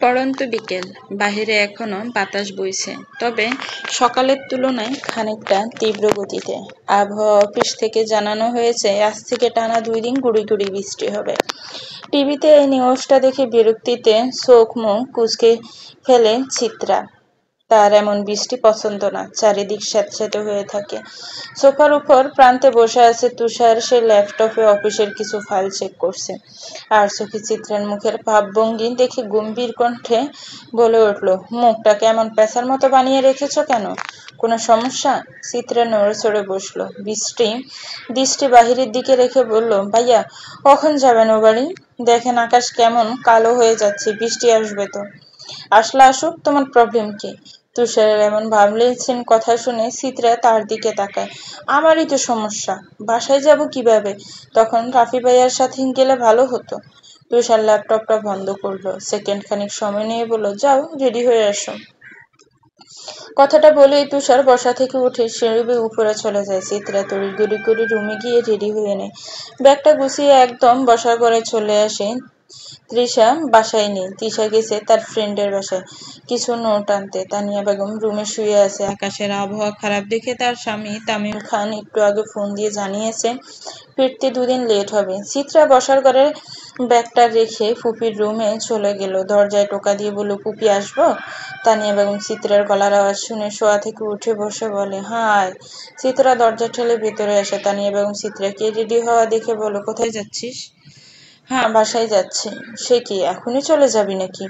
পড়ন্ত বিকেল, বাহিরে এখনো বাতাস বইছে, তবে সকালের তুলনায় খানিকটা তীব্র গতিতে। আবহাওয়া অফিস থেকে জানানো হয়েছে আজ থেকে টানা 2 দিন গুঁড়ি গুঁড়ি বৃষ্টি হবে। টিভিতে এই নিউজটা দেখে বিরক্তিতে চোখ মুখ কুঁচকে ফেলে চিত্রা। তার এমন বৃষ্টি পছন্দ না, চারিদিক স্যাঁতসেঁতে হয়ে থাকে। সোফার উপর প্রান্তে বসে আছে তুষার, সে ল্যাপটপে অফিসের কিছু ফাইল চেক করছে। আর চোখে চিত্রের মুখের ভাবভঙ্গি দেখে গম্ভীর কণ্ঠে বলে উঠল, মুখটা কেমন পেঁচার মতো বানিয়ে রেখেছো কেন? কোনো সমস্যা? চিত্রা নড়ে চড়ে বসলো, দৃষ্টি বাহিরের দিকে রেখে বলল, ভাইয়া কখন যাবেন ও বাড়ি? দেখেন আকাশ কেমন কালো হয়ে যাচ্ছে, বৃষ্টি আসবে তো। আসলে আসুক, তোমার প্রবলেম কি? তুষারের এমন ভাবলেছেন কথা শুনে চিত্রা তার দিকে তাকায়। আমারই তো সমস্যা, বাসায় যাব কিভাবে? তখন রাফি ভাইয়ার সাথে গেলে ভালো হতো। তুষার ল্যাপটপটা বন্ধ করলো, সেকেন্ড খানিক সময় নিয়ে বলল, যাও রেডি হয়ে আসো। কথাটা বলেই তুষার বসা থেকে উঠে সিঁড়ি বেয়ে উপরে চলে যায়। চিত্রা তড়িঘড়ি করে রুমে গিয়ে রেডি হয়ে নেয়, ব্যাগটা গুছিয়ে একদম বসার ঘরে চলে আসে। তৃষা বাসায় নেই, তৃষা গেছে তার ফ্রেন্ডের বাসায় কিছু নোট আনতে। তানিয়া বেগম রুমে শুয়ে আছে। আকাশের আবহাওয়া খারাপ দেখে তার স্বামী তামিম খান একটু আগে ফোন দিয়ে জানিয়েছে ফিরতে 2 দিন লেট হবে। চিত্রা বসার ঘরে ব্যাগটা রেখে ফুপির রুমে চলে গেল। দরজায় টোকা দিয়ে বলল, ফুপি আসবো? তানিয়া বেগম চিত্রার গলার আওয়াজ শুনে শোয়া থেকে উঠে বসে বলে, হায়। চিত্রা দরজা ঠেলে ভেতরে আসে। তানিয়া বেগম চিত্রাকে রেডি হওয়া দেখে বলল, কোথায় যাচ্ছিস? হ্যাঁ, বাসায় যাচ্ছি। সে কি, এখনই চলে যাবি নাকি?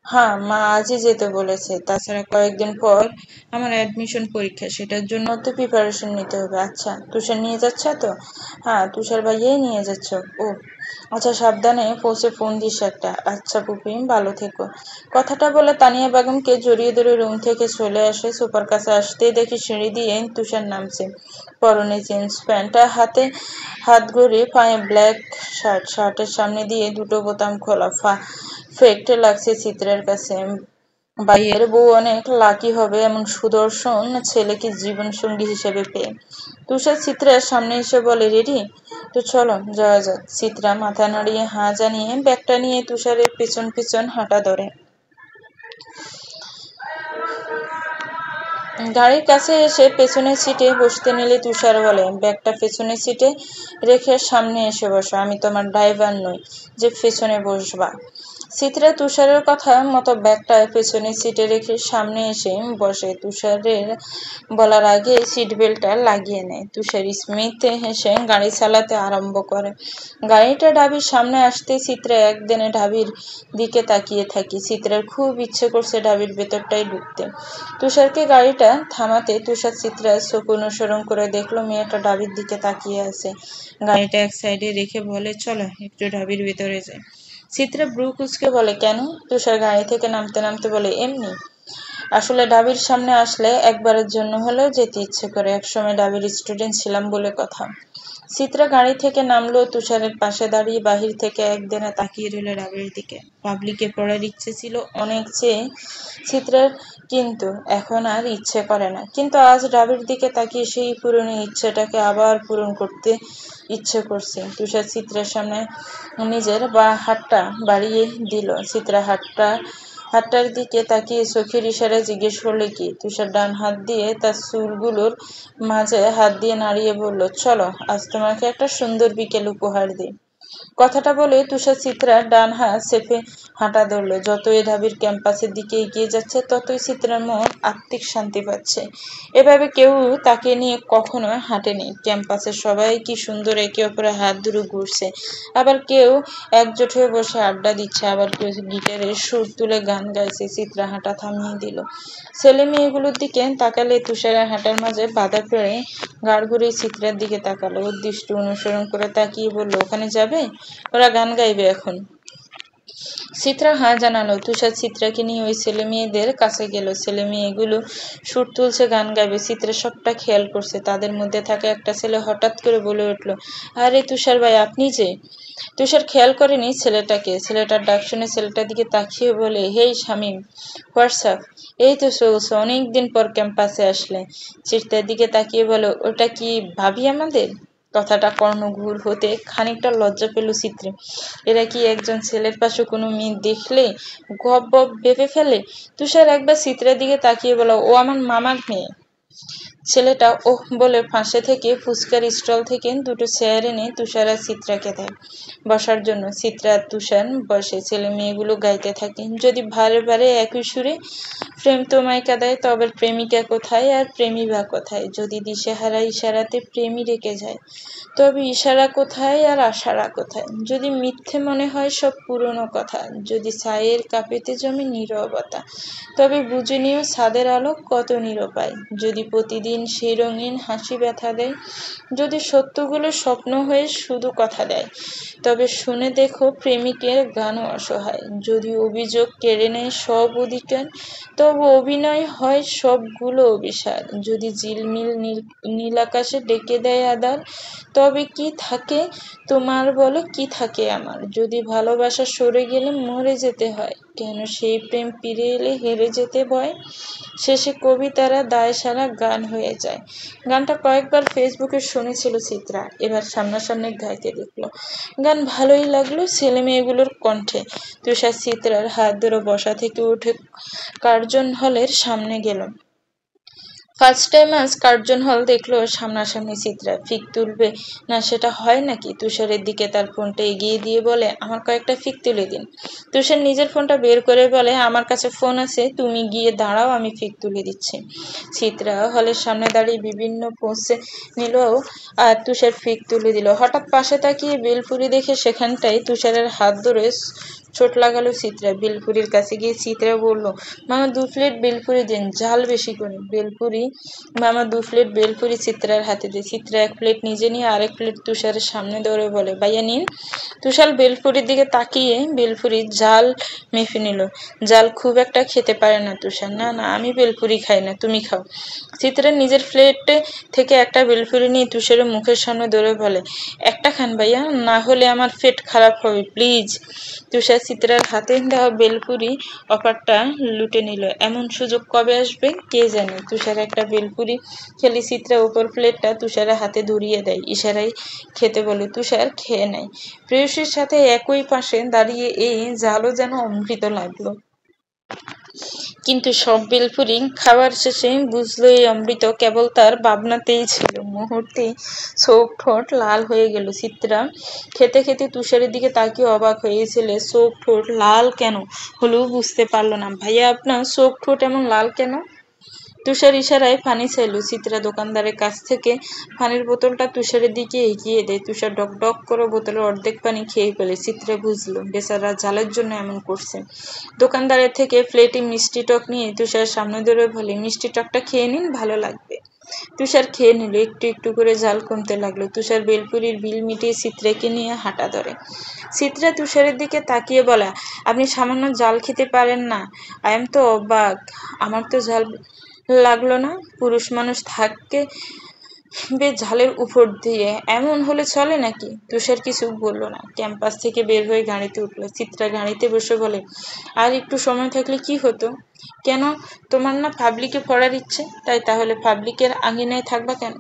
হ্যাঁ, মা আজই যেতে বলেছে। তাছাড়া কয়েকদিন পর আমার অ্যাডমিশন পরীক্ষা, সেটার জন্য তো প্রিপারেশন নিতে হবে। আচ্ছা, তুষার নিয়ে যাচ্ছে তো? হ্যাঁ, তুষার ভাইয়াই নিয়ে যাচ্ছ। ও আচ্ছা, সাবধানে পৌঁছে ফোন দিস একটা। আচ্ছা পুপি, ভালো থেকো। কথাটা বলে তানিয়া বেগমকে জড়িয়ে ধরে রুম থেকে চলে আসে। সোফার কাছে আসতেই দেখি সিঁড়ি দিয়ে তুষার নামছে। পরনে জিন্স প্যান্ট, হাতে হাত ঘড়ি, পায়ে ব্ল্যাক শার্ট, শার্টের সামনে দিয়ে দুটো বোতাম খোলা। ফেকটে লাগছে চিত্রের কাছে। ভাইয়ের বউ অনেক লাকি হবে এমন সুদর্শন ছেলেকে জীবন সঙ্গী হিসেবে পেয়ে। তুষার চিত্রার সামনে এসে বলে, রেডি? তো চলো যাওয়া যাক। চিত্রা মাথা নাড়িয়ে হাঁ জানিয়ে ব্যাগটা নিয়ে তুষারের পেছন পেছন হাঁটা ধরে। গাড়ির কাছে এসে পেছনের সিটে বসতে নিলে তুষার বলে, ব্যাগটা পেছনের সিটে রেখে সামনে এসে বসো। আমি তোমার ড্রাইভার নই যে পেছনে বসবা। চিত্রা তুষারের কথা মতো ব্যাগটা পেছনের সিটে রেখে সামনে এসে বসে। তুষারের বলার আগে সিট বেল্টটা লাগিয়ে নেয়। তুষার স্মিথে হেসে গাড়ি চালাতে আরম্ভ করে। গাড়িটা ঢাবির সামনে আসতে চিত্রা একদিনে ঢাবির দিকে তাকিয়ে থাকি। চিত্রার খুব ইচ্ছে করছে ঢাবির ভেতরটাই ঢুকতে। তুষারকে গাড়িটা থামাতে তুষার চিত্রার চোখ অনুসরণ করে দেখলো মেয়েটা ঢাবির দিকে তাকিয়ে আছে। গাড়িটা এক সাইডে রেখে বলে, চলো একটু ঢাবির ভেতরে যাই। চিত্রা ব্রু কুচকে বলে, কেন? তুষার গাড়ি থেকে নামতে নামতে বলে, এমনি। আসলে ঢাবির সামনে আসলে একবারের জন্য হলেও যেতে ইচ্ছে করে। একসময় ঢাবির স্টুডেন্ট ছিলাম বলে কথা। চিত্রা গাড়ি থেকে নামলো, তুষারের পাশে দাঁড়িয়ে বাহির থেকে একদিনে তাকিয়ে রইল ঢাবির দিকে। পাবলিকে পড়ার ইচ্ছে ছিল অনেক চেয়ে চিত্রার, কিন্তু এখন আর ইচ্ছে করে না। কিন্তু আজ ঢাবির দিকে তাকিয়ে সেই পুরনো ইচ্ছেটাকে আবার পূরণ করতে ইচ্ছে করছে। তুষার চিত্রার সামনে নিজের হাতটা বাড়িয়ে দিল। চিত্রা হাতটার দিকে তাকিয়ে চোখের ইশারায় জিজ্ঞেস করলে, কি? তুষার ডান হাত দিয়ে তার চুলগুলোর মাঝে হাত দিয়ে নাড়িয়ে বলল, চলো আজ তোমাকে একটা সুন্দর বিকেল উপহার দিই। কথাটা বলে তুষার চিত্রার ডান হাত চেপে হাঁটা ধরল। যতই ঢাবির ক্যাম্পাসের দিকে এগিয়ে যাচ্ছে ততই চিত্রার মন আত্মিক শান্তি পাচ্ছে। এভাবে কেউ তাকে নিয়ে কখনো হাঁটেনি। ক্যাম্পাসের সবাই কি সুন্দর একে অপরের হাত ধরে ঘুরছে, আবার কেউ একজোট হয়ে বসে আড্ডা দিচ্ছে, আবার কেউ গিটারের সুর তুলে গান গাইছে। চিত্রা হাঁটা থামিয়ে দিল। ছেলে মেয়েগুলোর দিকে তাকালে তুষারের হাঁটার মাঝে বাধা পড়ে ঘাড় ঘুরে চিত্রার দিকে তাকালো। ওর দৃষ্টি অনুসরণ করে তাকিয়ে বলল, ওখানে যাবে? ওরা গান গাইবে এখন। চিত্রা হ্যাঁ জানালো। তুষার চিত্রাকে নিয়ে ওই ছেলে মেয়েদের কাছে গেল। ছেলে মেয়েগুলো সুর তুলছে, গান গাইবে। চিত্রা সবটা খেয়াল করছে। তাদের মধ্যে থাকা একটা ছেলে হঠাৎ করে বলে উঠল, আরে তুষার ভাই, আপনি যে? তুষার খেয়াল করেনি ছেলেটাকে। ছেলেটার ডাক শুনে ছেলেটার দিকে তাকিয়ে বলে, হেই শামীম, হোয়াটসঅ্যাপ? এই তো চলছে, অনেকদিন পর ক্যাম্পাসে আসলে। চিত্রার দিকে তাকিয়ে বলে, ওটা কি ভাবি আমাদের? কথাটা কর্ণঘূর হতে খানিকটা লজ্জা পেল চিত্রে। এরা কি একজন ছেলের পাশে কোনো মেয়ে দেখলে গপ বপ ভেবে ফেলে? তুষার একবার চিত্রের দিকে তাকিয়ে বলল, ও আমার মামার মেয়ে। ছেলেটা ওহ বলে পাশে থেকে ফুচকার স্টল থেকে দুটো চেয়ার এনে তুষার আর চিত্রাকে দেয় বসার জন্য। চিত্রা আর তুষার বসে, ছেলে মেয়েগুলো গাইতে থাকে। যদি বারে বারে একই সুরে প্রেম তোমায় কাঁদায় তবে প্রেমিকা কোথায় আর প্রেমী বা কোথায়? যদি দিশেহারা ইশারাতে প্রেমী রেখে যায় তবে ইশারা কোথায় আর আশারা কোথায়? যদি মিথ্যে মনে হয় সব পুরনো কথা, যদি চায়ের কাপেতে জমে নীরবতা, তবে বুঝে নিও ছাদের আলো কত নিরুপায়। যদি প্রতিদিন সেই রঙিন হাসি ব্যথা দেয়, যদি সত্যগুলো স্বপ্ন হয়ে শুধু কথা দেয়, তবে শুনে দেখো প্রেমিকের গানও অসহায়। যদি অভিযোগ কেড়ে নেয় সব অধিকার, তবে অভিনয় হয় সবগুলো অভিসার। যদি ঝিলমিল নীল আকাশে ডেকে দেয় আধার, তবে কি থাকে তোমার বলো, কি থাকে আমার? যদি ভালোবাসা সরে গেলে মরে যেতে হয়, কেন সেই প্রেম ফিরে এলে হেরে যেতে ভয়? শেষে কবিতারা দায়সারা গান হয়ে যায়। গানটা কয়েকবার ফেসবুকে শুনেছিল চিত্রা, এবার সামনাসামনি গাইতে দেখলো। গান ভালোই লাগলো ছেলে মেয়েগুলোর কণ্ঠে। তুষার চিত্রার হাত ধরে বসা থেকে উঠে কার্জন হলের সামনে গেল। ফার্স্ট টাইম আজ কার্জন হল দেখলো সামনাসামনি চিত্রা। ফিক তুলবে না সেটা হয় নাকি? তুষারের দিকে তার ফোনটা এগিয়ে দিয়ে বলে, আমার কয়েকটা ফিক তুলে দিন। তুষার নিজের ফোনটা বের করে বলে, আমার কাছে ফোন আছে, তুমি গিয়ে দাঁড়াও, আমি ফিক তুলে দিচ্ছি। চিত্রা হলের সামনে দাঁড়িয়ে বিভিন্ন পোজে নিল আর তুষার ফিক তুলে দিল। হঠাৎ পাশে তাকিয়ে বেলপুরি দেখে সেখানটায় তুষারের হাত ধরে চোট লাগালো চিত্রা। বেলপুরির কাছে গিয়ে চিত্রা বলল, মামা 2 প্লেট বেলপুরি দিন, ঝাল বেশি করে। মামা 2 প্লেট বেলপুরি চিত্রার হাতে দেয়। চিত্রা 1 প্লেট নিজে নিয়ে আরেক প্লেট তুষারের সামনে ধরে বলে, ভাইয়া নিন। তুষার বেলপুরির দিকে তাকিয়ে বেলপুরি জাল মেপে নিল। জাল খুব একটা খেতে পারে না তুষার। না না, আমি বেলপুরি খাই না, তুমি খাও। চিত্রা নিজের প্লেটে থেকে একটা বেলপুরি নিয়ে তুষারের মুখের সামনে ধরে বলে, একটা খান ভাইয়া, না হলে আমার পেট খারাপ হবে, প্লিজ। তুষার চিত্রার হাতে দেওয়া বেলপুরি অফারটা লুটে নিল। এমন সুযোগ কবে আসবে কে জানে। তুষার একটা বেলপুরি খেলে চিত্রা উপর প্লেটটা তুষারের হাতে ধরিয়ে দেয়, ইশারায় খেতে বলে। তুষার খেয়ে নেয়। প্রেয়সীর সাথে একই পাশে দাঁড়িয়ে এই জালও যেন অমৃত লাগলো। কিন্তু সব বেলপুরি খাওয়ার শেষে বুঝলো এই অমৃত কেবল তার ভাবনাতেই ছিল। মুহূর্তেই চোখ ঠোঁট লাল হয়ে গেল। চিত্রা খেতে খেতে তুষারের দিকে তাকিয়ে অবাক হয়েছিল। চোখ ঠোঁট লাল কেন হলেও বুঝতে পারল না। ভাইয়া আপনার চোখ ঠোঁট এমন লাল কেন? তুষার ইশারায় পানি চাইল। চিত্রা দোকানদারের কাছ থেকে পানির বোতলটা তুষারের দিকে এগিয়ে দেয়। তুষার ডক ডক করে বোতলের অর্ধেক পানি খেয়ে ফেলে। চিত্রা বুঝলো বেচারা জালের জন্য এমন করছে। দোকানদারের থেকে প্লেটে মিষ্টি টক নিয়ে তুষার সামনে ধরে বলে, মিষ্টি টকটা খেয়ে নিন, ভালো লাগবে। তুষার খেয়ে নিল। একটু একটু করে জাল কমতে লাগলো। তুষার বেলপুরির বিল মিটিয়ে চিত্রাকে নিয়ে হাঁটা ধরে। চিত্রা তুষারের দিকে তাকিয়ে বলে, আপনি সামান্য জাল খেতে পারেন না? আই এম তো অবাক, আমার তো জাল লাগলো না। পুরুষ মানুষ থাকে ঝালের উপর দিয়ে, এমন হলে চলে নাকি? তুষার কিছু বলল না। ক্যাম্পাস থেকে বের হয়ে গাড়িতে উঠল। চিত্রা গাড়িতে বসে বলে, আর একটু সময় থাকলে কি হতো? কেন, তোমার না পাবলিকে পড়ার ইচ্ছে? তাহলে পাবলিকের আঙিনায় থাকবা কেন?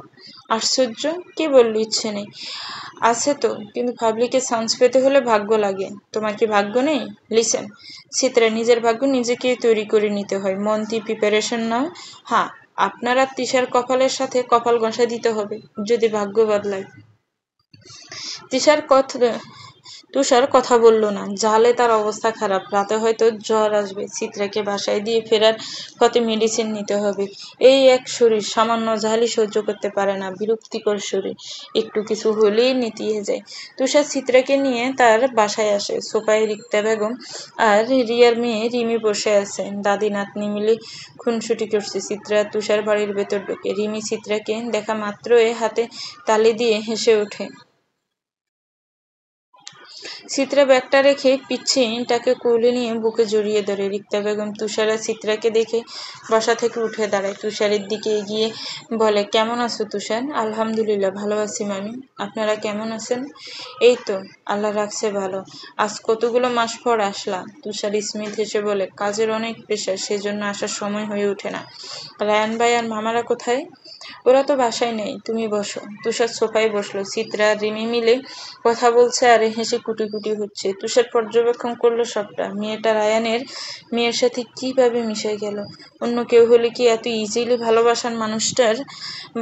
আশ্চর্য, কে বলল ইচ্ছে নেই? আছে তো, কিন্তু পাবলিকে চান্স পেতে হলে ভাগ্য লাগে। তোমার কি ভাগ্য নেই? লিসেন চিত্রা, নিজের ভাগ্য নিজেকেই তৈরি করে নিতে হয়। মন দিয়ে প্রিপারেশন নাও। হ্যাঁ, আপনার আর তিশার কপালের সাথে কপাল ঘষা দিতে হবে যদি ভাগ্য বদলায়। তুষার কথা বলল না। জালে তার অবস্থা খারাপ, রাতে হয়তো জ্বর আসবে। চিত্রাকে বাসায় দিয়ে ফেরার পথে মেডিসিন নিতে হবে। এই এক শরীর সামান্য ঝালই সহ্য করতে পারে না, বিরক্তিকর শরীর, একটু কিছু হলেই নেতিয়ে যায়। তুষার চিত্রাকে নিয়ে তার বাসায় আসে। সোফায় রিক্তা বেগম আর রিয়ার মেয়ে রিমি বসে আছে। দাদি নাতনি মিলে খুনসুটি করছে। চিত্রা তুষার বাড়ির ভেতর ঢোকে। রিমি চিত্রাকে দেখা মাত্রই হাতে তালি দিয়ে হেসে ওঠে। চিত্রা ব্যাগটা রেখে পিচ্ছিটাকে কোলে নিয়ে বুকে জড়িয়ে ধরে। রিক্তা বেগম তুষার আর চিত্রাকে দেখে বসা থেকে উঠে দাঁড়ায়, তুষারের দিকে এগিয়ে বলে, কেমন আছো তুষার? আলহামদুলিল্লাহ ভালো আছি মামি, আপনারা কেমন আছেন? এই তো আল্লাহ রাখছে ভালো। আজ কতগুলো মাস পর আসলা? তুষার স্মিত হেসে বলে, কাজের অনেক প্রেশার, সেজন্য আসার সময় হয়ে ওঠে না। রায়ান ভাই আর মামারা কোথায়? ওরা তো বাসায় নেই, তুমি বসো। তুষার সোফায় বসলো। চিত্রা আর রিমি মিলে কথা বলছে আর হেসে কুটি হচ্ছে। তুষার পর্যবেক্ষণ করলো সবটা। মেয়েটা রায়ানের মেয়ের সাথে কিভাবে মিশে গেল। অন্য কেউ হলে কি এত ইজিলি ভালোবাসার মানুষটার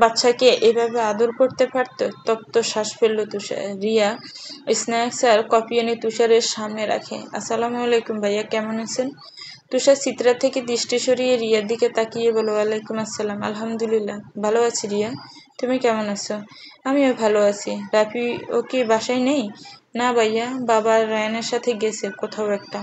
বাচ্চাকে এভাবে আদর করতে পারত? তপ্ত শ্বাস ফেললো তুষার। রিয়া স্ন্যাক্স আর কফি এনে তুষারের সামনে রাখে। আসসালামু আলাইকুম ভাইয়া, কেমন আছেন? তুষার চিত্রা থেকে দৃষ্টি সরিয়ে রিয়ার দিকে তাকিয়ে বলো, ওয়ালাইকুম আসসালাম, আলহামদুলিল্লাহ ভালো আছি রিয়া, তুমি কেমন আছো? আমিও ভালো আছি। রাফি ও কি বাসায় নেই? না ভাইয়া, বাবা রায়ানের সাথে গেছে কোথাও একটা।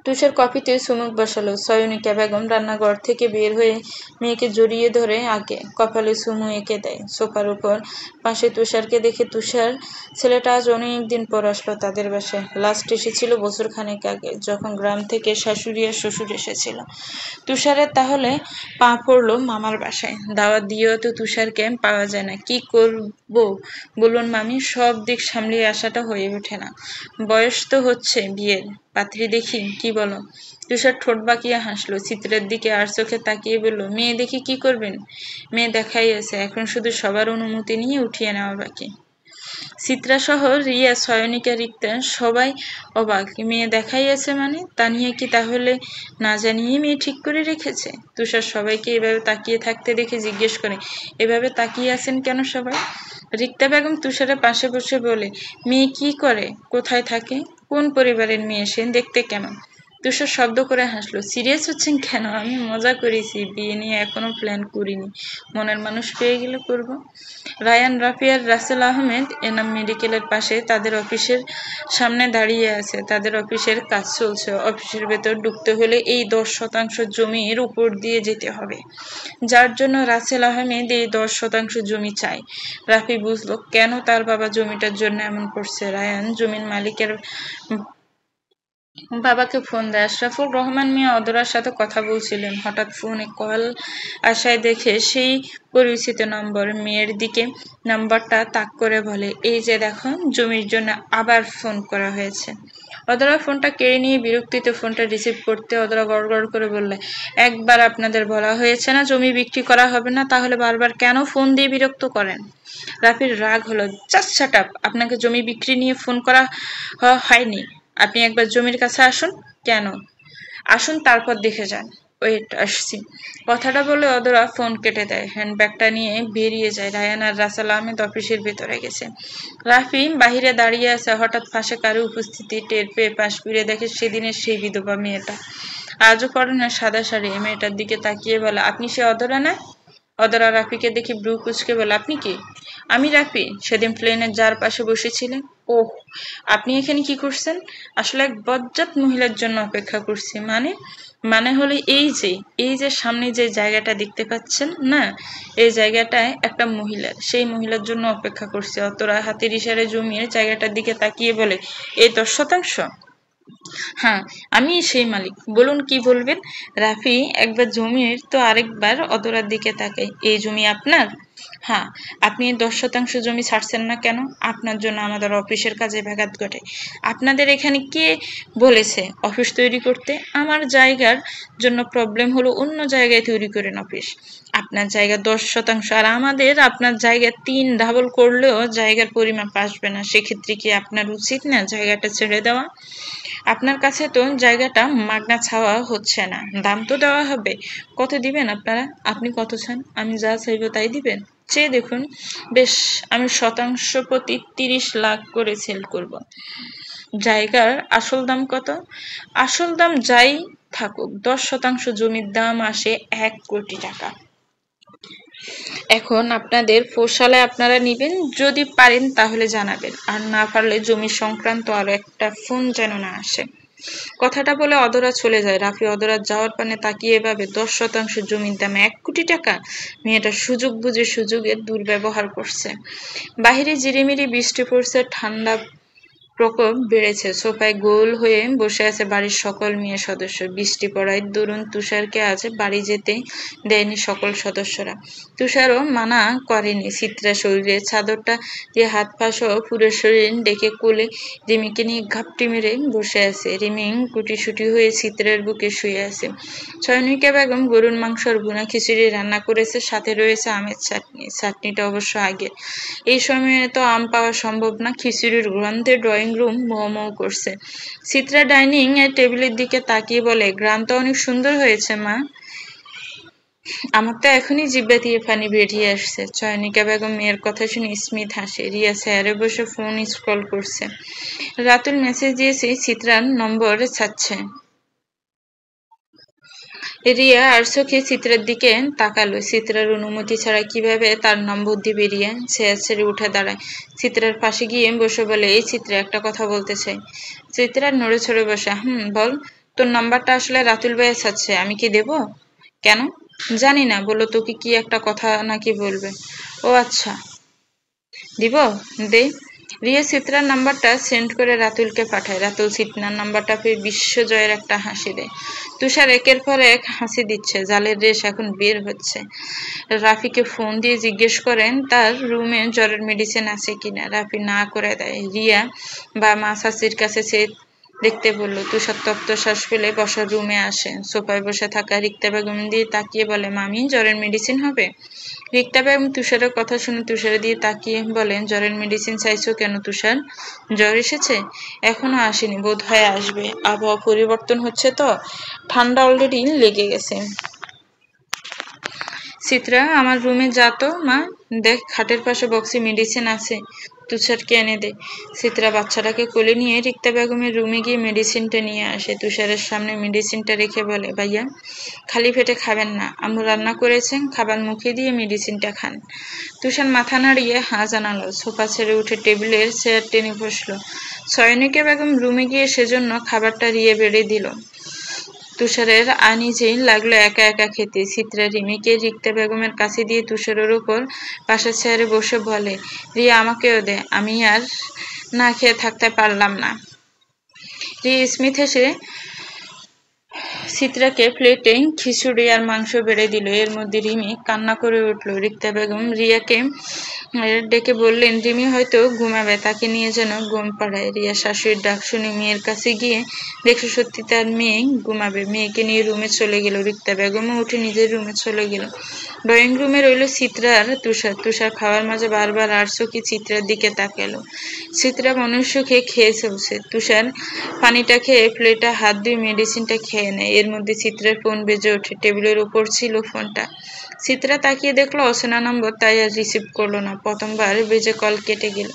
তুষার কফিতে চুমুক বসালো। সয়নিকা বেগম রান্নাঘর থেকে বের হয়ে মেয়েকে জড়িয়ে ধরে আগে কপালে চুমু এঁকে দেয়। সোফার উপর পাশে তুষারকে দেখে তুষার ছেলেটা আজ অনেকদিন পর আসলো তাদের বাসায়। লাস্ট এসেছিল বছর খানেক আগে, যখন গ্রাম থেকে শাশুড়ি আর শ্বশুর এসেছিল। তুষারের তাহলে পা পড়লো মামার বাসায়। দাওয়াত দিয়েও তো তুষারকে পাওয়া যায় না। কি করব বলুন মামি, সব দিক সামলিয়ে আসাটা হয়ে ওঠে না। বয়স তো হচ্ছে বিয়ের, পাত্রী দেখি, কি বলো? তুষার ঠোঁট বাঁকিয়ে হাসলো। চিত্রের দিকে আর চোখে তাকিয়ে বলল, মেয়ে দেখে কি করবেন? মেয়ে দেখাই আছে, এখন শুধু সবার অনুমতি নিয়ে উঠিয়ে নেওয়া বাকি। চিত্রা সহ রিয়া, সয়নিকা, রিক্তা সবাই অবাক। মেয়ে দেখাই আছে মানে? তা নিয়ে কি তাহলে না জানিয়ে মেয়ে ঠিক করে রেখেছে? তুষার সবাইকে এভাবে তাকিয়ে থাকতে দেখে জিজ্ঞেস করে, এভাবে তাকিয়ে আছেন কেন সবাই? রিক্তা বেগম তুষারের পাশে বসে বলে, মেয়ে কি করে, কোথায় থাকে, কোন পরিবারের মেয়ে, সে দেখতে কেমন? তুষার শব্দ করে হাসলো। সিরিয়াস হচ্ছেন কেন? আমি মজা করেছি, বিয়ে নিয়ে এখনো প্ল্যান করিনি, মনের মানুষ পেয়ে গেলে করব। রায়ান, রাফি আর রাসেল আহমেদ এনাম মেডিকেলের পাশে তাদের অফিসের সামনে দাঁড়িয়ে আছে। তাদের অফিসের কাজ চলছে। অফিসের ভেতর ঢুকতে হলে এই 10% জমির উপর দিয়ে যেতে হবে, যার জন্য রাসেল আহমেদ এই 10% জমি চায়। রাফি বুঝলো কেন তার বাবা জমিটার জন্য এমন করছে। রায়ান জমির মালিকের বাবাকে ফোন দেয়। আশরাফুল রহমান মিয়া অদরার সাথে কথা বলছিলেন। হঠাৎ ফোনে কল আসায় দেখে সেই পরিচিত নম্বর। মেয়ের দিকে নাম্বারটা তাক করে বলে, এই যে দেখো, জমির জন্য আবার ফোন করা হয়েছে। অদরা ফোনটা কেড়ে নিয়ে বিরক্তিতে ফোনটা রিসিভ করতে অদরা গড়গড় করে বললে, একবার আপনাদের বলা হয়েছে না জমি বিক্রি করা হবে না, তাহলে বারবার কেন ফোন দিয়ে বিরক্ত করেন? রাফির রাগ হলো, জাস্ট শাট আপ, আপনাকে জমি বিক্রি নিয়ে ফোন করা হয়নি। আপনি একবার জমির কাছে আসুন। কেন? আসুন, তারপর দেখে যান। ওয়েট, আসছি। কথাটা বলে অদরা ফোন কেটে দেয়। হ্যান্ডব্যাগটা নিয়ে বেরিয়ে যায়। রায়ান আর রাসেল আহমেদ অফিসের ভেতরে গেছে। রাফি বাহিরে দাঁড়িয়ে আছে। হঠাৎ পাশে কারো উপস্থিতি টের পেয়ে পাশ ফিরে দেখে সেদিনের সেই বিধবা মেয়েটা। আজও পরনে সাদা শাড়ি। মেয়েটার দিকে তাকিয়ে বলে, আপনি সে অদরা না? অদরা রাফিকে দেখে ব্রু কুচকে বলে, আপনি কি? আমি রাফি, সেদিন প্লেনের যার পাশে বসেছিলেন। ওহ, আপনি এখানে কি করছেন? আসলে এক বজ্জাত মহিলার জন্য অপেক্ষা করছি। মানে হলো এই যে সামনে যে জায়গাটা দেখতে পাচ্ছেন না, এই জায়গাটায় একটা মহিলার, সেই মহিলার জন্য অপেক্ষা করছি। অতরা হাতের ইশারায় জমির জায়গাটার দিকে তাকিয়ে বলে, এই 10%? হ্যাঁ, আমি সেই মালিক, বলুন কি বলবেন? রাফি একবার জমির তো আরেকবার অদরার দিকে তাকায়। এই জমি আপনার? হ্যাঁ। আপনি 10% জমি ছাড়ছেন না কেন? আপনার জন্য আমাদের অফিসের কাজে ব্যাঘাত ঘটে। আপনাদের এখানে কে বলেছে অফিস তৈরি করতে? আমার জায়গার জন্য প্রবলেম হলো অন্য জায়গায় তৈরি করেন অফিস। আপনার জায়গা 10%, আর আমাদের আপনার জায়গা 3 ডাবল করলেও জায়গার পরিমাপ আসবে না। সেক্ষেত্রে কি আপনার উচিত না জায়গাটা ছেড়ে দেওয়া? আপনার কাছে তো জায়গাটা মাগনা চাওয়া হচ্ছে না, দাম তো দেওয়া হবে। কত দিবেন আপনারা? আপনি কত চান? আমি যা চাইবো তাই দিবেন? চেয়ে দেখুন। বেশ, আমি শতাংশ প্রতি 30 লাখ করে সেল করব। জায়গার আসল দাম কত? আসল দাম যাই থাকুক, 10% জমির দাম আসে 1 কোটি টাকা। এখন আপনাদের পোষালে আপনারা নিবেন, যদি পারেন তাহলে জানাবেন, আর না পারলে জমি সংক্রান্ত আরো একটা ফোন যেন না আসে। কথাটা বলে অদরা চলে যায়। রাফি অদরার যাওয়ার পানে তাকিয়ে ভাবে, 10% জমির দাম 1 কোটি টাকা। মেয়েটা সুযোগ বুঝে সুযোগের দুর্ব্যবহার করছে। বাহিরে ঝিরিমিরি বৃষ্টি পড়ছে। ঠান্ডা প্রকোপ বেড়েছে। সোফায় গোল হয়ে বসে আছে বাড়ির সকল মেয়ে সদস্য। বৃষ্টি পড়ায় দরুন তুষারকে আজ বাড়ি যেতে দেয়নি সকল সদস্যরা। তুষারও মানা করেনি। চিত্রা শরীরের চাদরটা দিয়ে হাত পা সহ পুরো শরীর ডেকে কোলে রিমিকে নিয়ে ঘাপটি মেরে বসে আছে। রিমি গুটিসুটি হয়ে চিত্রার বুকে শুয়ে আছে। চয়নিকা বেগম গরুর মাংস আর ভুনা খিচুড়ি রান্না করেছে, সাথে রয়েছে আমের চাটনি। চাটনিটা অবশ্য আগের। এই সময়ে তো আম পাওয়া সম্ভব না। খিচুড়ির গন্ধে ড্রয়িং রুম মৌ মৌ করছে। চিত্রা ডাইনিং এর টেবিলের দিকে তাকিয়ে বলে, গ্রামটা অনেক সুন্দর হয়েছে মা। আমার তো এখনই জিহ্বা দিয়ে পানি বেরিয়ে আসছে। চয়নিকা বেগম মেয়ের কথা শুনে স্মিত হাসে। রিয়া চেয়ারে বসে ফোন স্ক্রল করছে। রাতুল মেসেজ দিয়েছে, চিত্রার নম্বর চাচ্ছে। রিয়া আর চোখে চিত্রার দিকে তাকালো। চিত্রার অনুমতি ছাড়া কিভাবে তার নম্বর দিবে রিয়া? চেয়ার ছেড়ে উঠে দাঁড়ায়। চিত্রার পাশে গিয়ে বসে বলে, এই চিত্রা, একটা কথা বলতে চাই। চিত্রার নড়ে চড়ে বসে, বল। তোর নাম্বারটা আসলে রাতুল ভাইয়া চাচ্ছে, আমি কি দেব? কেন? জানি না, বলো তোকে কি একটা কথা নাকি বলবে। ও আচ্ছা, দিব, দে। রিয়া চিত্রার নাম্বারটা সেন্ড করে রাতুলকে পাঠায়। রাতুল চিত্রার নাম্বারটা পেয়ে বিশ্বজয়ের একটা হাসি দেয়। তুষার একের পর এক হাসি দিচ্ছে। জালের রেশ এখন বের হচ্ছে। রাফিকে ফোন দিয়ে জিজ্ঞেস করেন তার রুমে জ্বরের মেডিসিন আছে কিনা। রাফি না করে দেয়। রিয়া বা মা চাচির কাছে সে দেখতে বলল। তুষার তপ্ত শ্বাস ফেলে বসার রুমে আসে। সোফায় বসে থাকা রিক্তা বেগম দিয়ে তাকিয়ে বলে, মামি, জ্বরের মেডিসিন হবে? রিক্তা বেগম তুষারের কথা শুনে তুষারের দিয়ে তাকিয়ে বলেন, জ্বরের মেডিসিন চাইছো কেন তুষার? জ্বর এসেছে? এখনো আসেনি, বোধ হয় আসবে। আবহাওয়া পরিবর্তন হচ্ছে তো, ঠান্ডা অলরেডি লেগে গেছে। চিত্রা, আমার রুমে যা তো মা, দেখ খাটের পাশে বক্সে মেডিসিন আছে, তুষারকে এনে দে। চিত্রা বাচ্চাটাকে কোলে নিয়ে রিক্তা বেগমের রুমে গিয়ে মেডিসিনটা নিয়ে আসে। তুষারের সামনে মেডিসিনটা রেখে বলে, ভাইয়া, খালি পেটে খাবেন না, আম্মু রান্না করেছেন, খাবার মুখে দিয়ে মেডিসিনটা খান। তুষার মাথা নাড়িয়ে হা জানালো। সোফা ছেড়ে উঠে টেবিলের চেয়ার টেনে বসলো। চয়নিকা বেগম রুমে গিয়ে সেজন্য খাবারটা রিয়ে বেড়ে দিল। তুষারের আনিজেই লাগলো একা একা খেতে। চিত্রা রিমিকে রিক্তা বেগমের কাছে দিয়ে তুষারের উপর পাশের চেয়ারে বসে বলে, রিয়া, আমাকেও দে, আমি আর না খেয়ে থাকতে পারলাম না। রিয়া স্মিথ হেসে চিত্রাকে প্লেটে খিচুড়ি আর মাংস বেড়ে দিল। এর মধ্যে রিমি কান্না করে উঠল। রিক্তা বেগম রিয়াকে ডেকে বললেন, রিমি হয়তো ঘুমাবে, তাকে নিয়ে যেন ঘুম পাড়ায়। রিয়া শাশুড়ির ডাক শুনে মেয়ের কাছে গিয়ে দেখে সত্যি তার মেয়ে ঘুমাবে। মেয়েকে নিয়ে রুমে চলে গেল। রিক্তা বেগমও উঠে নিজের রুমে চলে গেল। ড্রয়িং রুমে রইল চিত্রা আর তুষার। তুষার খাওয়ার মাঝে বারবার আর চোখে চিত্রার দিকে তাকালো। চিত্রা মনুষ্যকে খেয়ে চলছে। তুষার পানিটা খেয়ে প্লেটে হাত ধুয়ে মেডিসিনটা খেয়ে নেয়। এর মধ্যে চিত্রার ফোন বেজে ওঠে। টেবিলের উপর ছিল ফোনটা। চিত্রা তাকিয়ে দেখলো অচেনা নম্বর, তাই আর রিসিভ করলো না। প্রথমবার বেজে কল কেটে গেল।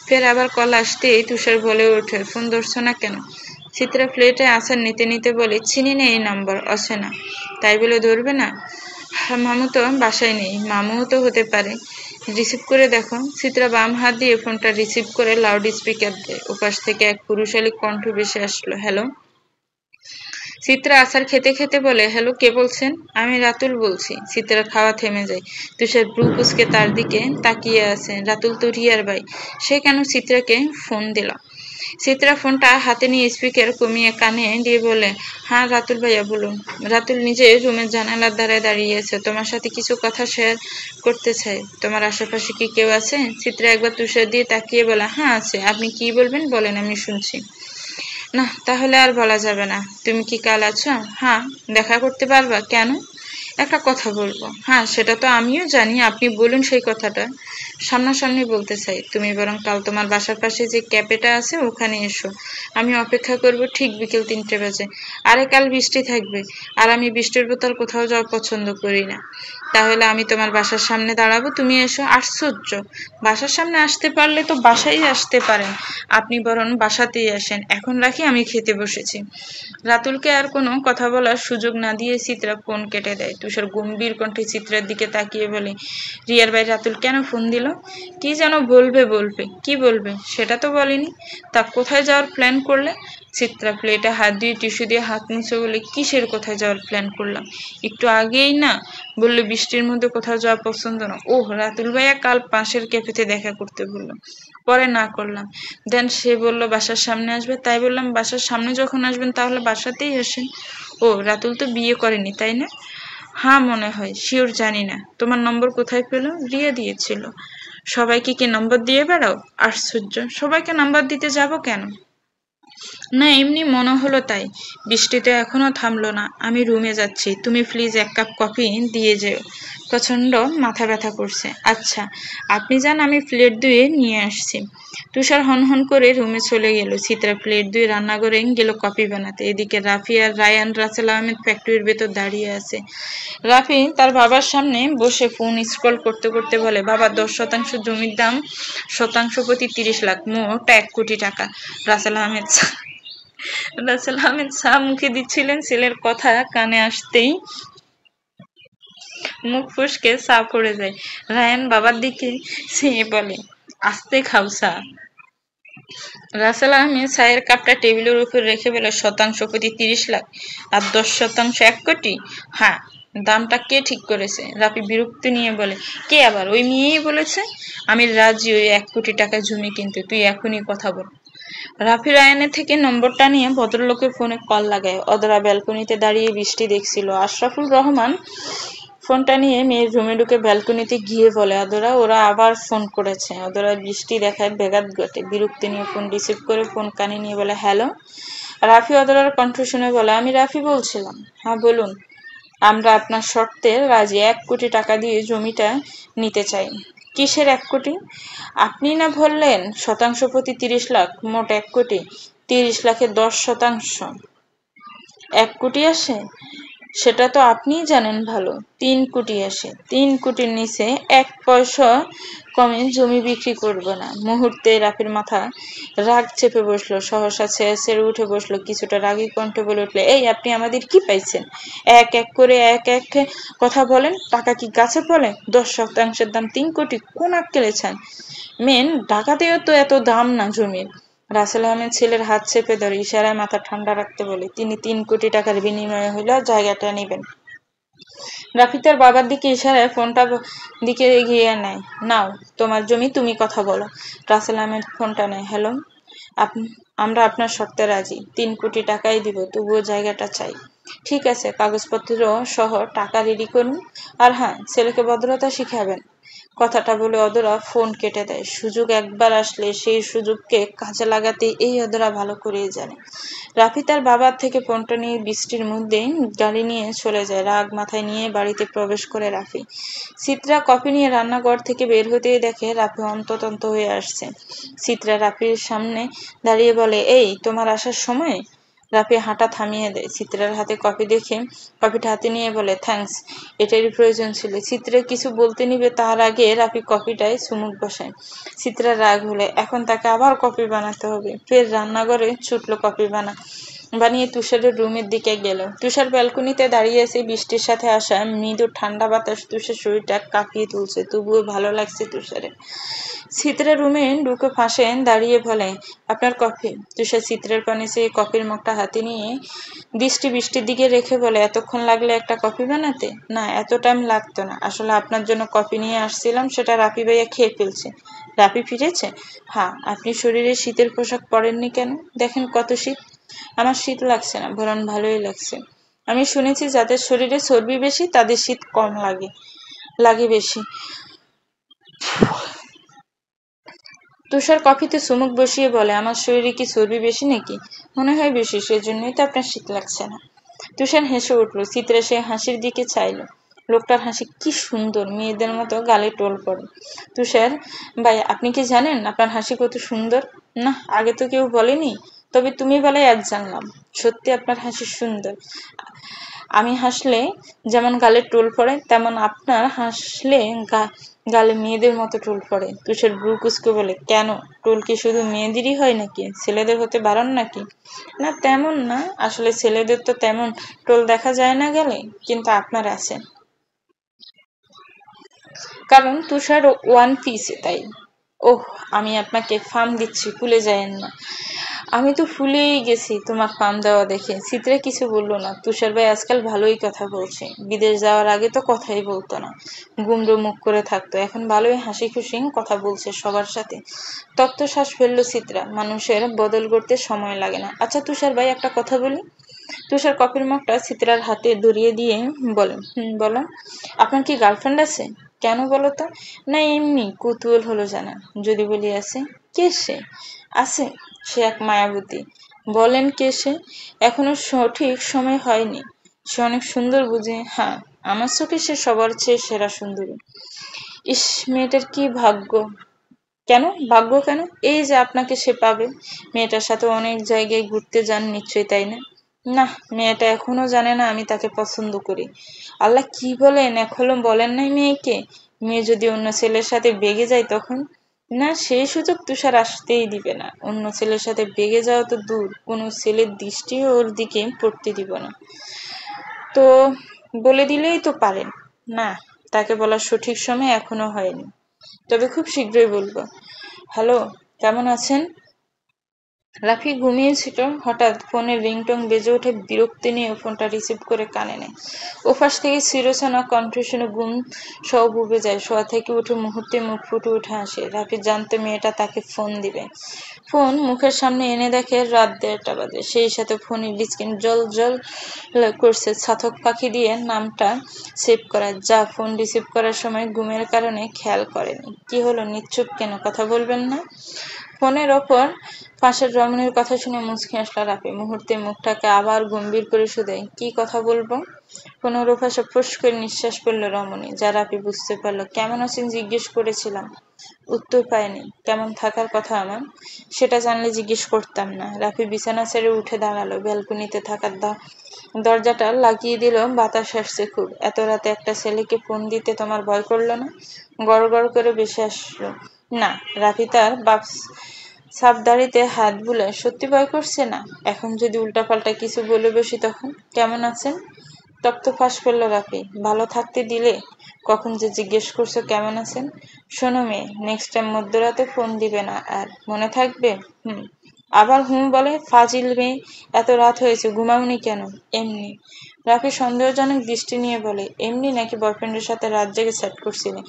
ফের আবার কল আসতেই তুষার বলে ওঠে, ফোন ধরছো না কেন? চিত্রা প্লেটে আচার নিতে নিতে বলে, চিনি না এই নম্বর, অচেনা। তাই বলে ধরবে না? মামু তো বাসায় নেই। মামুও তো হতে পারে। রিসিভ করে দেখো। চিত্রা বাম হাত দিয়ে ফোনটা রিসিভ করে লাউড স্পিকার দেয়। ওপাশ থেকে এক পুরুষালী কণ্ঠ ভেসে আসলো, হ্যালো। চিত্রা আচার খেতে খেতে বলে, হ্যালো, কে বলছেন? আমি রাতুল বলছি। চিত্রার খাওয়া থেমে যায়। তুষার ব্রু কুঁচকে তার দিকে তাকিয়ে আছে। রাতুল তো রিয়ার ভাই, সে কেন চিত্রাকে ফোন দিল? চিত্রা ফোনটা হাতে নিয়ে স্পিকার কমিয়ে কানে দিয়ে বলে, হ্যাঁ রাতুল ভাইয়া, বলুন। রাতুল নিজের রুমের জানালার ধারে দাঁড়িয়ে আছে। তোমার সাথে কিছু কথা শেয়ার করতে চাই। তোমার আশেপাশে কি কেউ আছে? চিত্রা একবার তুষার দিয়ে তাকিয়ে বলে, হ্যাঁ আছে। আপনি কি বলবেন বলেন, আমি শুনছি। না, তাহলে আর বলা যাবে না। তুমি কি কাল আছো? হ্যাঁ। দেখা করতে পারবা? কেন? একটা কথা বলবো। হ্যাঁ, সেটা তো আমিও জানি, আপনি বলুন সেই কথাটা। সামনাসামনি বলতে চাই। তুমি বরং কাল তোমার বাসার পাশে যে ক্যাফেটা আছে ওখানে এসো। আমি অপেক্ষা করব ঠিক বিকেল 3টে বাজে। আরে কাল বৃষ্টি থাকবে, আর আমি বৃষ্টির বোতল কোথাও যাওয়া পছন্দ করি না। তাহলে আমি তোমার বাসার সামনে দাঁড়াবো, তুমি এসো। আশ্চর্য! বাসার সামনে আসতে পারলে তো বাসায় আসতে পারেন। আপনি বরং বাসাতেই আসেন। এখন রাখি, আমি খেতে বসেছি। রাতুলকে আর কোনো কথা বলার সুযোগ না দিয়ে চিত্রা ফোন কেটে দেয়। তুষার গম্ভীর কণ্ঠে চিত্রার দিকে তাকিয়ে বলে, রিয়ার ভাই রাতুল কেন ফোন দিল? কি যেন বলবে, কি বলবে সেটা তো বলেনি। তা কোথায় যাওয়ার প্ল্যান করলে? চিত্রা প্লেটে হাত দিয়ে টিস্যু দিয়ে হাত মুছে বলে, কিসের কোথায় যাওয়ার প্ল্যান করলাম? একটু আগেই না বললে বৃষ্টির মধ্যে কোথাও যাওয়া পছন্দ না। ওহ, রাতুল ভাইয়া কাল পাশের ক্যাফেতে দেখা করতে বললো, পরে না করলাম। দেন সে বলল বাসার সামনে আসবে, তাই বললাম বাসার সামনে যখন আসবেন তাহলে বাসাতেই আসেন। ও, রাতুল তো বিয়ে করেনি তাই না? হ্যাঁ মনে হয়, শিওর জানি না। তোমার নম্বর কোথায় পেলো? রিয়া দিয়েছিল। সবাইকে কি নম্বর দিয়ে বেড়াও? আশ্চর্য, সবাইকে নাম্বার দিতে যাব কেন? না, এমনি মনে হলো তাই। বৃষ্টি তো এখনো থামলো না। আমি রুমে যাচ্ছি, তুমি প্লিজ এক কাপ কফি দিয়ে যেও। প্রচন্ড মাথা ব্যথা করছে। আচ্ছা, আপনি যান, আমি প্লেট ধুয়ে নিয়ে আসছি। তুষার হনহন করে রুমে চলে গেল। চিত্রা প্লেট ধুয়ে রান্নাঘরে গেল কফি বানাতে। এদিকে রাফি আর রায়ান রাসেল আহমেদ ফ্যাক্টরির ভেতর দাঁড়িয়ে আছে। রাফি তার বাবার সামনে বসে ফোন স্ক্রল করতে করতে বলে, বাবা 10% জমির দাম শতাংশ প্রতি 30 লাখ, মোট 1 কোটি টাকা। রাসেল আহমেদ চা মুখে দিচ্ছিলেন, ছেলের কথা কানে আসতেই মুখ ফসকে চা পড়ে যায়। রায়ান বাবার দিকে চেয়ে বলে, আস্তে খাও চা। রাসেল আহমেদ চায়ের কাপটা টেবিলের উপর রেখে বলে, শতাংশ প্রতি 30 লাখ আর 10% 1 কোটি? হ্যাঁ। দামটা কে ঠিক করেছে? রাফি বিরক্তি নিয়ে বলে, কে আবার? ওই মেয়েই বলেছে। আমি রাজি ওই 1 কোটি টাকা জমি কিনতে, তুই এখনই কথা বল। রাফি রায়ানের থেকে নম্বরটা নিয়ে ভদ্রলোকের ফোনে কল লাগায়। অদরা ব্যালকনিতে দাঁড়িয়ে বৃষ্টি দেখছিল। আশরাফুল রহমান ফোনটা নিয়ে মেয়ের রুমে ঢুকে ব্যালকনিতে গিয়ে বলে, অদরা ওরা আবার ফোন করেছে। অদরা বৃষ্টি দেখায় বেগাত ঘটে। বিরক্তি নিয়ে ফোন রিসিভ করে ফোন কানে নিয়ে বলে, হ্যালো। রাফি অদরার কণ্ঠ শুনে বলে, আমি রাফি বলছিলাম। হ্যাঁ বলুন। আমরা আপনার শর্তে রাজি, 1 কোটি টাকা দিয়ে জমিটা নিতে চাই। কিসের 1 কোটি? আপনি না বললেন শতাংশ প্রতি 30 লাখ, মোট 1 কোটি। 30 লাখের 10% 1 কোটি আসে? সেটা তো আপনিই জানেন ভালো। 3 কোটি আসে। 3 কোটির নিচে 1 পয়সা কমে জমি বিক্রি করব না। মুহূর্তে রাফির মাথা রাগ চেপে বসলো। সহসা ছেড়ে উঠে বসলো। কিছুটা রাগী কণ্ঠে বলে উঠলে, এই আপনি আমাদের কি পাইছেন? এক এক করে এক এক কথা বলেন। টাকা কি গাছে ফলে? 10%-এর দাম 3 কোটি। কোন আক্কেলে চান? মেন ঢাকাতেও তো এত দাম না জমির। রাসেল আহমেদ ছেলের হাত চেপে ধরে ইশারায় মাথা ঠান্ডা রাখতে বলে, তিনি 3 কোটি টাকার বিনিময়ে হইলেও জায়গাটা নেবেন। রাফি তার বাবার দিকে ইশারায় ফোনটা দিকে এগিয়ে নেয়। নাও তোমার জমি, তুমি কথা বলো। রাসেল আহমেদ ফোনটা নেয়। হ্যালো, আমরা আপনার শর্তে রাজি। 3 কোটি টাকাই দিব, তবুও জায়গাটা চাই। ঠিক আছে, কাগজপত্র সহ টাকা রেডি করুন। আর হ্যাঁ, ছেলেকে ভদ্রতা শিখাবেন। কথাটা বলে অদরা ফোন কেটে দেয়। সুযোগ একবার আসলে সেই সুযোগকে কাজে লাগাতে এই অদরা ভালো করেই জানে। রাফি তার বাবার থেকে ফোনটা নিয়ে বৃষ্টির মধ্যে গাড়ি নিয়ে চলে যায়। রাগ মাথায় নিয়ে বাড়িতে প্রবেশ করে রাফি। চিত্রা কফি নিয়ে রান্নাঘর থেকে বের হতেই দেখে রাফি হন্তদন্ত হয়ে আসছে। চিত্রা রাফির সামনে দাঁড়িয়ে বলে, এই তোমার আসার সময়? রাফি হাঁটা থামিয়ে দেয়। চিত্রার হাতে কফি দেখে কফিটা হাতে নিয়ে বলে, থ্যাঙ্কস, এটারই প্রয়োজন ছিল। চিত্রা কিছু বলতে নিবে তার আগে রাফি কফিটায় চুমুক বসায়। চিত্রা রাগ হলে এখন তাকে আবার কফি বানাতে হবে। ফের রান্নাঘরে ছুটলো কফি বানিয়ে তুষারের রুমের দিকে গেল। তুষার ব্যালকনিতে দাঁড়িয়ে আছে। বৃষ্টির সাথে আসা মৃদু ঠান্ডা বাতাস তুষার শরীরটা কাঁপিয়ে তুলছে, তবুও ভালো লাগছে তুষারের। চিত্রা রুমে ঢুকে পাশে দাঁড়িয়ে বলে, আপনার কফি। তুষার চিত্রের পানে চেয়ে কফির মগটা হাতে নিয়ে দৃষ্টি বৃষ্টির দিকে রেখে বলে, এতক্ষণ লাগলে একটা কফি বানাতে? না, এত টাইম লাগতো না। আসলে আপনার জন্য কফি নিয়ে আসছিলাম, সেটা রাফি ভাইয়া খেয়ে ফেলছে। রাফি ফিরেছে? হ্যাঁ। আপনি শরীরে শীতের পোশাক পরেননি কেন? দেখেন কত শীত। আমার শীত লাগছে না, বরং ভালোই লাগছে। আমি শুনেছি যাদের শরীরে চর্বি বেশি তাদের শীত কম লাগে বেশি। তুষার কফিতে চুমুক বসিয়ে বলে, আমার শরীরে কি চর্বি বেশি নাকি? মনে হয় বেশি, সেজন্যই তো আপনার শীত লাগছে না। তুষার হেসে উঠল। চিত্রা সে হাসির দিকে চাইল। লোকটার হাসি কি সুন্দর, মেয়েদের মতো গালে টোল পড়ে। তুষার ভাই, আপনি কি জানেন আপনার হাসি কত সুন্দর? না, আগে তো কেউ বলেনি। তবে তুমি বলে আজ জানলাম। সত্যি আপনার হাসি সুন্দর। আমি হাসলে যেমন গালে টোল পড়ে, তেমন আপনার হাসলে গালে মেয়েদের মতো টোল পড়ে। তুষার ভ্রু কুঁচকে বলে, কেন? টোল কি শুধু মেয়েদেরই হয় নাকি? ছেলেদের হতে বারণ নাকি? না, তেমন না। আসলে ছেলেদের তো তেমন টোল দেখা যায় না গালে, কিন্তু আপনার আছে। কারণ তুষার ওয়ান পিসে তাই। ওহ, আমি আপনাকে ফার্ম দিচ্ছি, ভুলে যায়েন না। আমি তো ফুলেই গেছি তোমার ফার্ম দেওয়া দেখে। চিত্রা কিছু বললো না। তুষার ভাই আজকাল ভালোই কথা বলছে। বিদেশ যাওয়ার আগে তো কথাই বলতো না, গুমড়ো মুখ করে থাকতো। এখন ভালোই হাসি খুশি কথা বলছে সবার সাথে। তপ্ত শ্বাস ফেললো চিত্রা। মানুষের বদল করতে সময় লাগে না। আচ্ছা তুষার ভাই, একটা কথা বলি। তুষার কফির মগটা চিত্রার হাতে ধরিয়ে দিয়ে বলেন, বলো। আপনার কি গার্লফ্রেন্ড আছে? কেন বলো তো? না এমনি কৌতূহল হলো জানা। যদি বলি আছে? কে সে? আছে, সে এক মায়াবতী। বলেন কে সে? এখনো সঠিক সময় হয়নি। সে অনেক সুন্দর বুঝি? হ্যাঁ, আমার চোখে সে সবার চেয়ে সেরা সুন্দরী। ইস, মেয়েটার কি ভাগ্য। কেন ভাগ্য কেন? এই যে আপনাকে সে পাবে। মেয়েটার সাথে অনেক জায়গায় ঘুরতে যান নিশ্চয়ই, তাই না? না, মেয়েটা এখনো জানে না আমি তাকে পছন্দ করি। আল্লাহ, কি বলেন? এখনো বলেন নাই মেয়েকে? মেয়ে যদি অন্য ছেলের সাথে বেগে যায় তখন? না, সেই সুযোগ তুষার আসতেই দিবে না। অন্য ছেলের সাথে বেগে যাওয়া তো দূর, কোনো ছেলের দৃষ্টিও ওর দিকে পড়তে দিব না। তো বলে দিলেই তো পারেন। না, তাকে বলার সঠিক সময় এখনো হয়নি, তবে খুব শীঘ্রই বলবো। হ্যালো, কেমন আছেন? রাফি ঘুমিয়েছিল। হঠাৎ ফোনের রিংটোন বেজে ওঠে। বিরক্তি নিয়ে ফোনটা রিসিভ করে কানে নেয়। ওপাশ থেকে চিরচেনা কণ্ঠ শুনে ঘুম সব উবে যায়। শোয়া থেকে উঠে মুহূর্তে মুখ ফুটে উঠে আসে। রাফি জানতো মেয়েটা তাকে ফোন দিবে। ফোন মুখের সামনে এনে দেখে রাত 1:30 বাজে। সেই সাথে ফোনের স্ক্রিন জল জল করছে। ছাতক পাখি দিয়ে নামটা সেভ করা। যা ফোন রিসিভ করার সময় ঘুমের কারণে খেয়াল করেনি। কি হলো, নিশ্চুপ কেন? কথা বলবেন না? ফোনের ওপর পাশের রমণীর কথা শুনে মুচকি হাসল রাফি। মুহূর্তে মুখটাকে আবার গম্ভীর করে শুধায়, কি কথা বলবো? ফোনের ওপাশে ফুস করে নিঃশ্বাস ফেলল রমণী, যা রাফি বুঝতে পারল। কেমন আছেন জিজ্ঞেস করেছিলাম, উত্তর পায়নি। কেমন থাকার কথা আমার? সেটা জানলে জিজ্ঞেস করতাম না। রাফি বিছানা ছেড়ে উঠে দাঁড়ালো। ব্যালকনিতে থাকার দরজাটা লাগিয়ে দিল। বাতাস আসছে খুব। এত রাতে একটা ছেলেকে ফোন দিতে তোমার ভয় করলো না? গড় গড় করে বেশি আসলো। না। রাফি তার সাপ দাড়িতে হাত বুলায়। সত্যি ভয় করছে না? এখন যদি উল্টাপাল্টা কিছু বলে বসি তখন? কেমন আছেন? তপ্ত ফাঁস ফেলল রাফি। ভালো থাকতে দিলে? কখন যে জিজ্ঞেস করছো কেমন আছেন? শোনো মেয়ে, নেক্সট টাইম মধ্যরাতে ফোন দিবে না আর, মনে থাকবে? হুম। আবার হুম বলে? ফাজিল মেয়ে। এত রাত হয়েছে, ঘুমাওনি কেন? এমনি। রাফি সন্দেহজনক দৃষ্টি নিয়ে বলে, এমনি নাকি বয়ফ্রেন্ডের সাথে রাত জেগে চ্যাট করছিলে?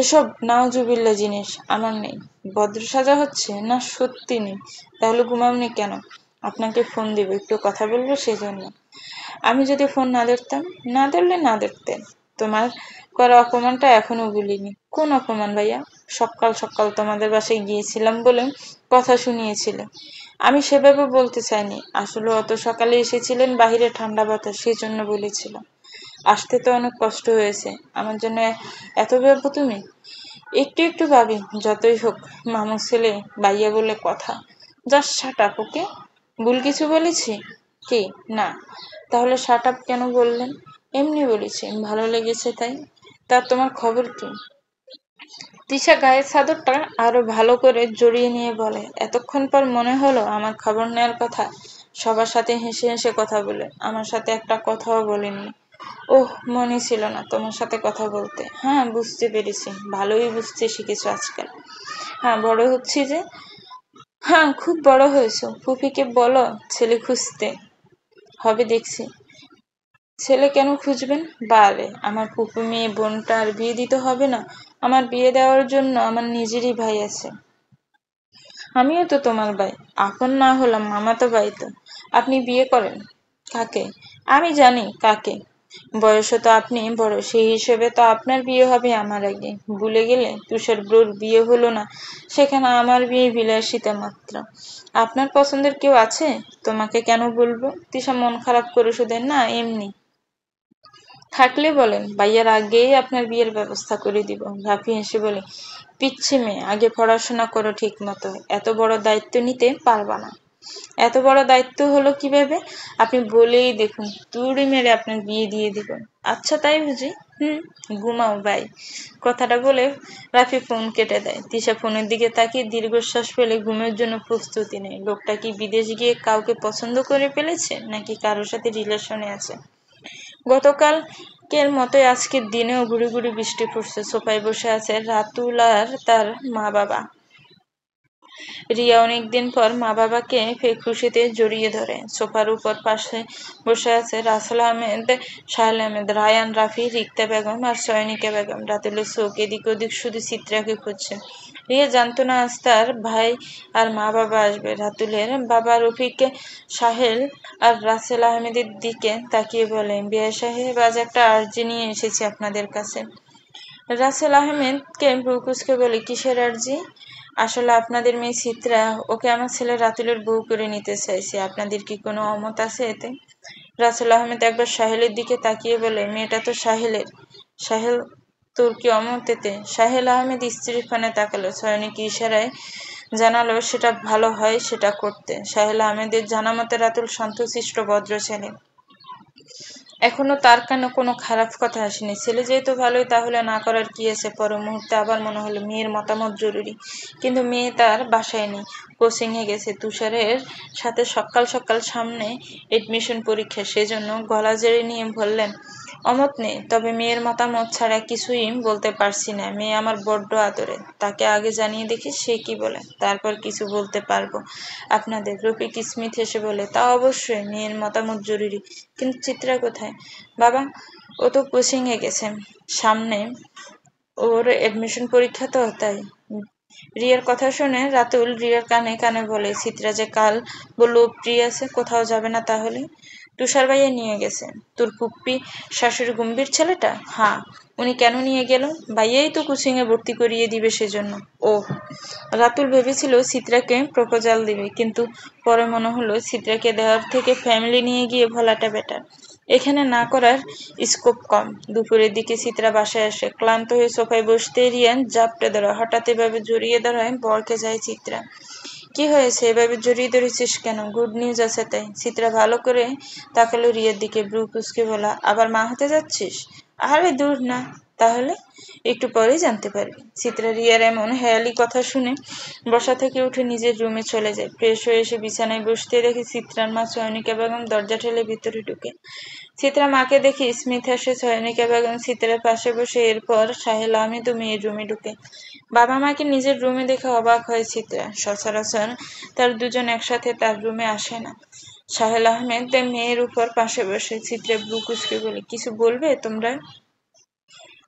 এসব নাউজুবিল্লা জিনিস আমার নেই। ভদ্র সাজা হচ্ছে? না, সত্যি নেই। তাহলে ঘুমাওনি কেন? আপনাকে ফোন দিব, একটু কথা বলবো সেজন্য। আমি যদি ফোন না ধরতাম? না ধরলে না ধরতেন। তোমার করা অপমানটা এখনো ভুলিনি। কোন অপমান ভাইয়া? সকাল সকাল তোমাদের বাসায় গিয়েছিলাম বলে কথা শুনিয়েছিলে। আমি সেভাবে বলতে চাইনি। আসলে অত সকালে এসেছিলেন, বাহিরে ঠান্ডা বাতাস, সেই জন্য বলেছিলাম। আসতে তো অনেক কষ্ট হয়েছে। আমার জন্য এত ভেবো তুমি? একটু একটু ভাবি, যতই হোক মামু ছেলে, ভাইয়া বলে কথা। জাস্ট শাট আপ, ওকে? ভুল কিছু বলেছি কি? না। তাহলে শাট আপ কেন বললেন? এমনি বলেছি, ভালো লেগেছে তাই। তা তোমার খবর কি? তিশা গায়ের চাদরটা আরো ভালো করে জড়িয়ে নিয়ে বলে, এতক্ষণ পর মনে হলো আমার খবর নেওয়ার কথা। সবার সাথে হেসে হেসে কথা বলে, আমার সাথে একটা কথাও বলেননি। ওহ, মনে ছিল না তোমার সাথে কথা বলতে। হ্যাঁ, বুঝতে পেরেছি। ভালোই বুঝতে শিখেছো আজকাল। হ্যাঁ, বড় হচ্ছি যে। হ্যাঁ, খুব বড় হয়েছো। ফুফিকে বলো ছেলে খুঁজতে হবে দেখছি। ছেলে কেন খুঁজবেন? বারে, আমার ফুফু মেয়ে বোনটা আর বিয়ে দিতে হবে না? আমার বিয়ে দেওয়ার জন্য আমার নিজেরই ভাই আছে। আমিও তো তোমার ভাই। আপন না হলাম মামাতো ভাই তো। আপনি বিয়ে করেন কাকে? আমি জানি কাকে। বয়সে তো আপনি বড়, সেই হিসেবে তো আপনার বিয়ে হবে আমার আগে। ভুলে গেলে তুষার ব্রোর বিয়ে হলো না, সেখানে আমার বিয়ে বিলাসিতা মাত্র। আপনার পছন্দের কেউ আছে? তোমাকে কেন বলবো? তিশা মন খারাপ করে শুধু, না এমনি। থাকলে বলেন, ভাইয়ার আগেই আপনার বিয়ের ব্যবস্থা করে দিব। রাফি হেসে বলে, পিচ্ছি মেয়ে, আগে পড়াশোনা করো ঠিক মতো। এত বড় দায়িত্ব নিতে পারবা না। এত বড় দায়িত্ব হলো কিভাবে? আপনি বলেই দেখুন, তুড়ি মেরে আপনার বিয়ে দিয়ে দিব। আচ্ছা তাই বুঝি? হুম। ঘুমাও বাই। কথাটা বলে রাফি ফোন কেটে দেয়। তিশা ফোনের দিকে তাকিয়ে দীর্ঘশ্বাস ফেলে ঘুমের জন্য প্রস্তুতি নেয়। লোকটা কি বিদেশ গিয়ে কাউকে পছন্দ করে ফেলেছে, নাকি কারোর সাথে রিলেশনে আছে? গতকাল কের মতোই আজকের দিনেও গুড়ি গুড়ি বৃষ্টি পড়ছে। সোফায় বসে আছে রাতুল আর তার মা বাবা। রিয়া অনেকদিন পর মা বাবাকে খুশিতে জড়িয়ে ধরে। সোফার উপর পাশে বসে আছে রাসেল আহমেদ, সাহেল আহমেদ, রায়ান, রাফি, রিক্তা বেগম আর সয়নিকা বেগম। রাতুলের চোখ এদিক ওদিক শুধু চিত্রাকে খুঁজছে। রিয়া জানতো না আজ তার ভাই আর মা বাবা আসবে। রাতুলের বাবা রফিক সাহেল আর রাসেল আহমেদের দিকে তাকিয়ে বলে, বিয়া সাহেব, আজ একটা আর্জি নিয়ে এসেছি আপনাদের কাছে। রাসেল আহমেদকে ভ্রুকুচকে বলে, কিসের আর্জি? আসলে আপনাদের মেয়ে চিত্রা, ওকে আমার ছেলে রাতুলের বউ করে নিতে চাইছে। আপনাদের কি কোনো অমত আছে এতে? রাসেল আহমেদ একবার সাহেলের দিকে তাকিয়ে বলে, মেয়েটা তো সাহেলের। সাহেল, তোর কি অমত এতে? সাহেল আহমেদ স্ত্রীর পানে তাকালো। সয়নিকে ইশারায় জানালো সেটা ভালো হয় সেটা করতে। সাহেল আহমেদের জানা মতে রাতুল শান্তশিষ্ট ভদ্র ছেলে। এখনো তার কানে কোনো খারাপ কথা আসেনি। ছেলে যেহেতু ভালোই, তাহলে না করার কি আছে? পর মুহূর্তে আবার মনে হলো মেয়ের মতামত জরুরি। কিন্তু মেয়ে তার বাসায় নেই, কোচিংয়ে গেছে। তুষারের সাথে সকাল সকাল সামনে এডমিশন পরীক্ষা, সেজন্য গলা জেড়ে নিয়ে বললেন, অমত নেই, তবে মেয়ের মতামত ছাড়া কিছুই বলতে পারছি না। মেয়ে আমার বড্ড আদরে, তাকে আগে জানিয়ে দেখি সে কি বলে, তারপর কিছু বলতে পারবো আপনাদের। রফিক স্মিথ হেসে বলে, তা অবশ্যই, মেয়ের মতামত জরুরি। কিন্তু চিত্রা কোথায়? বাবা, ও তো কোচিংয়ে গেছে, সামনে ওর এডমিশন পরীক্ষা তো, তাই। রিয়ার কথা শুনে রাতুল রিয়ার কানে কানে বলে, চিত্রা যে কাল বললো প্রিয় আছে, কোথাও যাবে না তাহলে? তুষার ভাইয়া নিয়ে গেছে। তোর পুপ্পি শাশুড়ি গম্ভীর ছেলেটা? হ্যাঁ। উনি কেন নিয়ে গেল? ভাইয়াই তো কোচিংয়ে ভর্তি করিয়ে দিবে সেজন্য। ও। রাতুল ভেবেছিল চিত্রাকে প্রপোজাল দিবে, কিন্তু পরে মনে হলো চিত্রাকে দেওয়ার থেকে ফ্যামিলি নিয়ে গিয়ে ভোলাটা বেটার। এখানে না করার স্কোপ কম। দুপুরের দিকে চিত্রা বাসায় আসে। ক্লান্ত হয়ে সোফায় বসতে রিয়ান জাপটে ধরে। হঠাৎ এভাবে জড়িয়ে ধরায় বরকে যায় চিত্রা। কি হয়েছে, এভাবে জড়িয়ে ধরেছিস কেন? গুড নিউজ আছে তাই। চিত্রা ভালো করে তাকালো রিয়ার দিকে, ব্রু কুচকে বলা, আবার মা হতে যাচ্ছিস? আরে দূর না, তাহলে একটু পরেই জানতে পারবি। চিত্রা রিয়ার এমন হেয়ালি কথা শুনে বসা থেকে উঠে নিজের রুমে চলে যায়। ফ্রেশ হয়ে এসে বিছানায় বসতে দেখে চিত্রার মা সয়নিকা বেগম দরজা ঠেলে ভিতরে ঢুকে। চিত্রা মাকে দেখে স্মিথ হাসে। সয়নিকা বেগম চিত্রার পাশে বসে। এরপর সাহেল আহমেদও মেয়ের রুমে ঢুকে। বাবা মাকে নিজের রুমে দেখে অবাক হয় চিত্রা। সচরাচর তার দুজন একসাথে তার রুমে আসে না। সাহেল আহমেদ মেয়ের উপর পাশে বসে। চিত্রা ব্রু কুচকে বলে, কিছু বলবে তোমরা?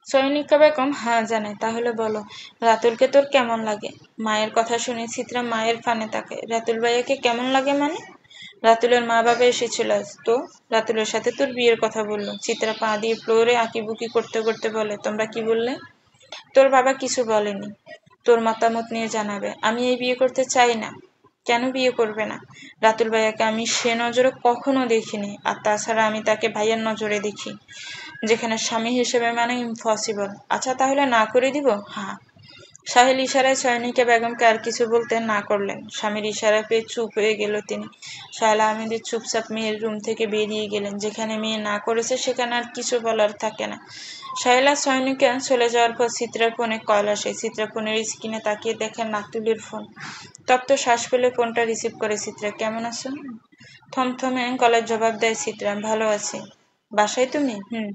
সয়নিকা বেগম হ্যাঁ জানে। তাহলে বলো, রাতুলকে তোর কেমন লাগে? মায়ের কথা শুনে চিত্রা মায়ের ফানে তাকায়। রাতুল ভাইয়াকে কেমন লাগে মানে? রাতুলের মা বাবা এসেছিল আজ, তো রাতুলের সাথে তোর বিয়ের কথা বললো। চিত্রা পা দিয়ে ফ্লোরে আঁকিবুকি করতে করতে বলে, তোমরা কি বললে? তোর বাবা কিছু বলেনি, তোর মতামত নিয়ে জানাবে। আমি এই বিয়ে করতে চাই না। কেন বিয়ে করবে না? রাতুল ভাইয়াকে আমি সে নজরে কখনো দেখিনি, আর তাছাড়া আমি তাকে ভাইয়ের নজরে দেখি, যেখানে স্বামী হিসেবে মানে ইম্পসিবল। আচ্ছা তাহলে না করে দিব? হ্যাঁ। সাহেল ইশারায় সয়নিকা বেগমকে আর কিছু বলতে না করলেন। স্বামীর ইশারা পেয়ে চুপ হয়ে গেল তিনি। সাহেল আহমেদের চুপচাপ মেয়ের রুম থেকে বেরিয়ে গেলেন। যেখানে মেয়ে না করেছে সেখানে আর কিছু বলার থাকে না। সাহেল আর সয়নিকা চলে যাওয়ার পর চিত্রার ফোনে কল আসে। চিত্রা ফোনের স্ক্রিনে তাকিয়ে দেখেন রাতুলের ফোন। তপ্ত শ্বাস ফেলে ফোনটা রিসিভ করে। চিত্রা, কেমন আছো? থমথমে গলায় জবাব দেয় চিত্রা, ভালো আছি। বাসায় তুমি? হুম।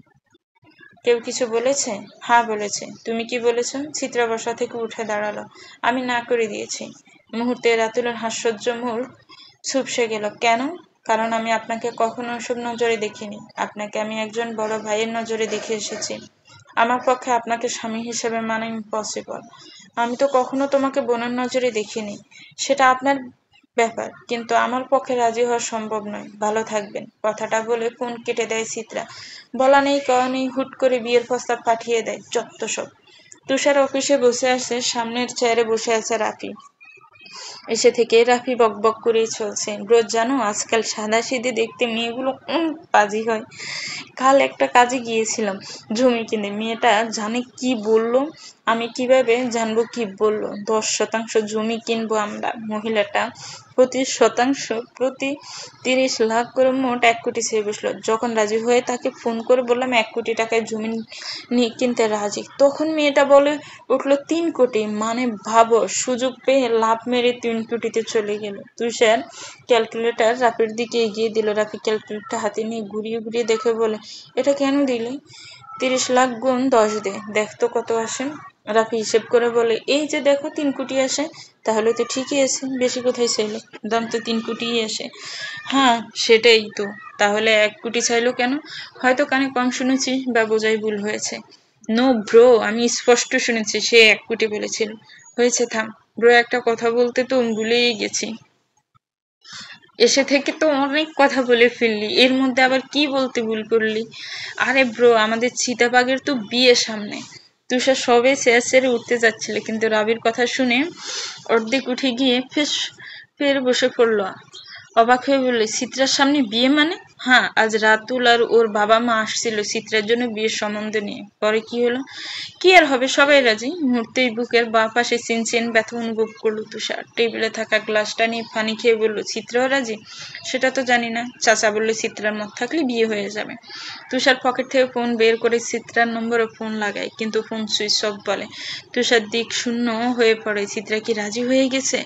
কেউ কিছু বলেছে? হ্যাঁ বলেছে। তুমি কি বলেছ? চিত্রা বসা থেকে উঠে দাঁড়ালো। আমি না করে দিয়েছি। মুহূর্তে রাতুলের হাস্যজ্জ্ব মুখ চুপসে গেল। কেন? কারণ আমি আপনাকে কখনো ওসব নজরে দেখিনি। আপনাকে আমি একজন বড় ভাইয়ের নজরে দেখে এসেছি। আমার পক্ষে আপনাকে স্বামী হিসেবে মানা ইম্পসিবল। আমি তো কখনো তোমাকে বোনের নজরে দেখিনি। সেটা আপনার ব্যাপার, কিন্তু আমার পক্ষে রাজি হওয়া সম্ভব নয়। ভালো থাকবেন। কথাটা বলে ফোন কেটে দেয় চিত্রা। বলা নেই কওয়া নেই হুট করে বিয়ের প্রস্তাব পাঠিয়ে দেয়। যত্ত সব। তুষার অফিসে বসে আছে। সামনের চেয়ারে বসে আছে রাফি। এসে থেকে রাফি বকবক করেই চলছে। রোজ জানো, আজকাল সাদাসিধে দেখতে মেয়েগুলো পাজি হয়। কাল একটা কাজে গিয়েছিলাম জমি কিনে। মেয়েটা জানে কি বললো? আমি কিভাবে জানবো কি বললো? 10% জমি কিনবো আমরা। মহিলাটা প্রতি শতাংশ প্রতি 30 লাখ করে মোট 1 কোটি চেয়ে বসলো। যখন রাজি হয়ে তাকে ফোন করে বললাম 1 কোটি টাকায় জমি কিনতে রাজি, তখন মেয়েটা বলে উঠলো 3 কোটি। মানে ভাবো, সুযোগ পেয়ে লাভ মেরে 3 কোটিতে চলে গেল। তুষার ক্যালকুলেটর রাফির দিকে এগিয়ে দিল। রাফি ক্যালকুলেটর হাতে নিয়ে ঘুরিয়ে ঘুরিয়ে দেখে বলে, এটা কেন দিলি? 30 লাখ গুণ 10 দে, দেখ তো কত আসে। রাফি হিসেব করে বলে, এই যে দেখো 3 কোটি আসে। তাহলে তো ঠিকই আছে, বেশি কোথায় চাইলো, দাম তো 3 কোটিই আসে। হ্যাঁ সেটাই তো, তাহলে 1 কোটি চাইলো কেন? হয়তো কানে কম শুনেছি বা বোঝাই ভুল হয়েছে। নো ব্রো, আমি স্পষ্ট শুনেছি সে 1 কোটি বলেছিল। হয়েছে থাম ব্রো, একটা কথা বলতে তো ভুলেই গেছি। এসে থেকে তো অনেক কথা বলে ফেললি, এর মধ্যে আবার কি বলতে ভুল করলি? আরে ব্রো, আমাদের চিতাবাঘের তো বিয়ে সামনে। তুষার সবে চেয়ার উঠতে যাচ্ছিল, কিন্তু রাবির কথা শুনে অর্ধেক উঠে গিয়ে ফের বসে পড়লো। অবাক হয়ে বলল, চিত্রার সামনে বিয়ে মানে? হ্যাঁ, আজ রাতুল আর ওর বাবা মা আসছিল চিত্রার জন্য বিয়ের সম্বন্ধ নিয়ে। পরে কি হলো? কি আর হবে, সবাই রাজি। মুহূর্তেই বুকের বাঁ পাশে চিনচিন ব্যথা অনুভব করলো তুষার। টেবিলে থাকা গ্লাসটা নিয়ে পানি খেয়ে বলল, চিত্রাও রাজি? সেটা তো জানি না। চাচা বললে চিত্রার মত থাকলে বিয়ে হয়ে যাবে। তুষার পকেট থেকে ফোন বের করে চিত্রার নম্বরে ফোন লাগায়, কিন্তু ফোন সুইচ অফ বলে। তুষার দিক শূন্য হয়ে পড়ে। চিত্রা কি রাজি হয়ে গেছে?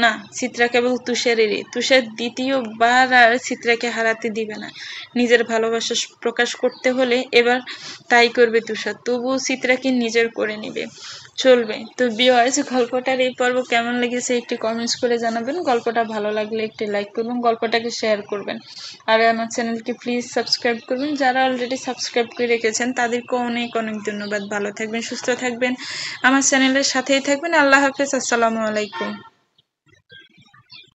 না, চিত্রা কেবল তুষারেরই। তুষার দ্বিতীয়বার আর চিত্রাকে হারাতে দিবে না। নিজের ভালোবাসা প্রকাশ করতে হলে এবার তাই করবে তুষার, তবুও চিত্রাকে নিজের করে নিবে। চলবে তো। ভিউয়ার্স, গল্পটার এই পর্ব কেমন লেগেছে একটু কমেন্টস করে জানাবেন। গল্পটা ভালো লাগলে একটি লাইক করবেন, গল্পটাকে শেয়ার করবেন, আর আমার চ্যানেলকে প্লিজ সাবস্ক্রাইব করবেন। যারা অলরেডি সাবস্ক্রাইব করে রেখেছেন তাদেরকে অনেক অনেক ধন্যবাদ। ভালো থাকবেন, সুস্থ থাকবেন, আমার চ্যানেলের সাথেই থাকবেন। আল্লাহ হাফেজ, আসসালামু আলাইকুম।